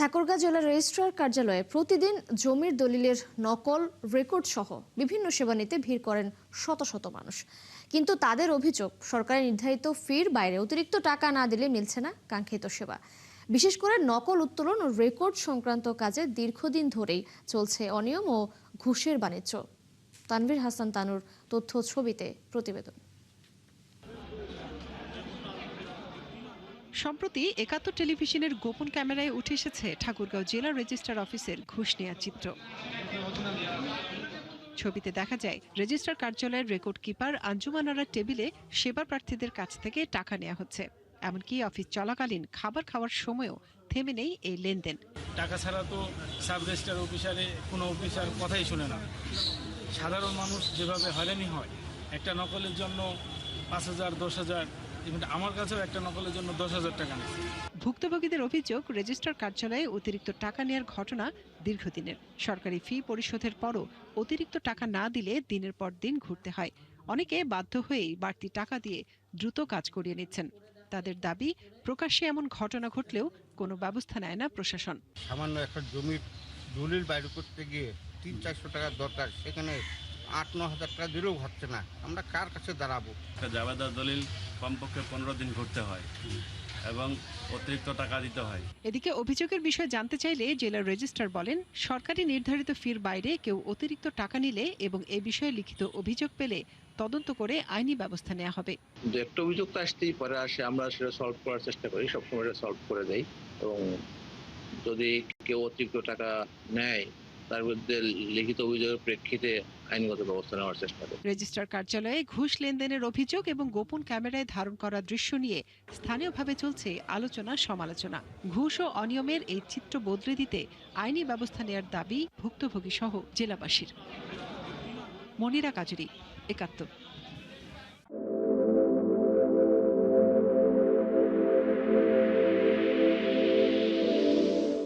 ঠাকুরগাঁও জেলা রেজিস্ট্রার কার্যালয়ে প্রতিদিন জমির দলিলের নকল রেকর্ড সহ বিভিন্ন সেবা নিতে ভিড় করেন শত শত মানুষ। কিন্তু তাদের অভিযোগ, সরকারের নির্ধারিত ফির বাইরে অতিরিক্ত টাকা না দিলে মিলছে না কাঙ্ক্ষিত সেবা। বিশেষ করে নকল উত্তোলন ও রেকর্ড সংক্রান্ত কাজে দীর্ঘদিন ধরেই চলছে অনিয়ম ও ঘুষের বাণিজ্য। তানভীর হাসান তানুর তথ্য ছবিতে প্রতিবেদন। সম্প্রতি ৭১ টেলিভিশনের গোপন ক্যামেরায় উঠে এসেছে ঠাকুরগাঁও জেলা রেজিস্ট্রার অফিসের ঘুষ নেওয়ার চিত্র। ছবিতে দেখা যায় রেজিস্ট্রার কার্যালয়ের রেকর্ড কিপার আঞ্জুমান আরার টেবিলে সেবা প্রার্থীদের কাছ থেকে টাকা নেওয়া হচ্ছে। এমনকি অফিস চলাকালীন খাবার খাওয়ার সময়ও থেমে নেই এই লেনদেন। টাকা ছাড়া তো সাব রেজিস্ট্রার অফিসারে কোনো অফিসার কথাই শুনে না। সাধারণ মানুষ যেভাবে হয়রানি হয়, একটা নকলের জন্য ৫,০০০, ১০,০০০, আমার কাছেও একটা নকলের জন্য ১০,০০০ টাকা নিচ্ছে। ভুক্তভোগীদের অভিযোগ, রেজিস্ট্রার কার্যালয়ে অতিরিক্ত টাকা নেওয়ার ঘটনা দীর্ঘদিনের। সরকারি ফি পরিশোধের পরও অতিরিক্ত টাকা না দিলে দিনের পর দিন ঘুরতে হয়। অনেকে বাধ্য হয়েই বাড়তি টাকা দিয়ে দ্রুত কাজ করিয়ে নিচ্ছেন। তাদের দাবি, প্রকাশ্যে এমন ঘটনা ঘটলেও কোনো ব্যবস্থা নেয় না প্রশাসন। সামান্য একটা জমির দলিল বাইর করতে গিয়ে ৩00-৪০০ টাকার দরকার, সেখানে ৮-৯ হাজার টাকা দিলেও হচ্ছে না। আমরা কার কাছে দাঁড়াবো? জাবেদা দলিল কমপক্ষে ১৫ দিন ঘুরতে হয় এবং অতিরিক্ত টাকা দিতে হয়। এদিকে অভিযোগের বিষয়ে জানতে চাইলে জেলার রেজিস্ট্রার বলেন, সরকারি নির্ধারিত ফির বাইরে কেউ অতিরিক্ত টাকা নিলে এবং এ বিষয়ে লিখিত অভিযোগ পেলে তদন্ত করে আইনি ব্যবস্থা নেওয়া হবে। যে একটা অভিযোগ তো আসতেই পারে, আসে আমরা সেটা সলভ করার চেষ্টা করি, সবসময় এটা সলভ করে দেই। এবং যদি কেউ অতিরিক্ত টাকা নেয়, তার বিরুদ্ধে লিখিত অভিযোগের প্রেক্ষিতে আইনগত ব্যবস্থা নেওয়ার চেষ্টা করি। রেজিস্ট্রার কার্যালয়ে ঘুষ লেনদেনের অভিযোগ এবং গোপন ক্যামেরায় ধারণ করা দৃশ্য নিয়ে স্থানীয়ভাবে চলছে আলোচনা সমালোচনা। ঘুষ ও অনিয়মের এই চিত্র বদলে দিতে আইনি ব্যবস্থা নেওয়ার দাবি ভুক্তভোগী সহ জেলাবাসীর। মনিরা কাজুরি, ৭১।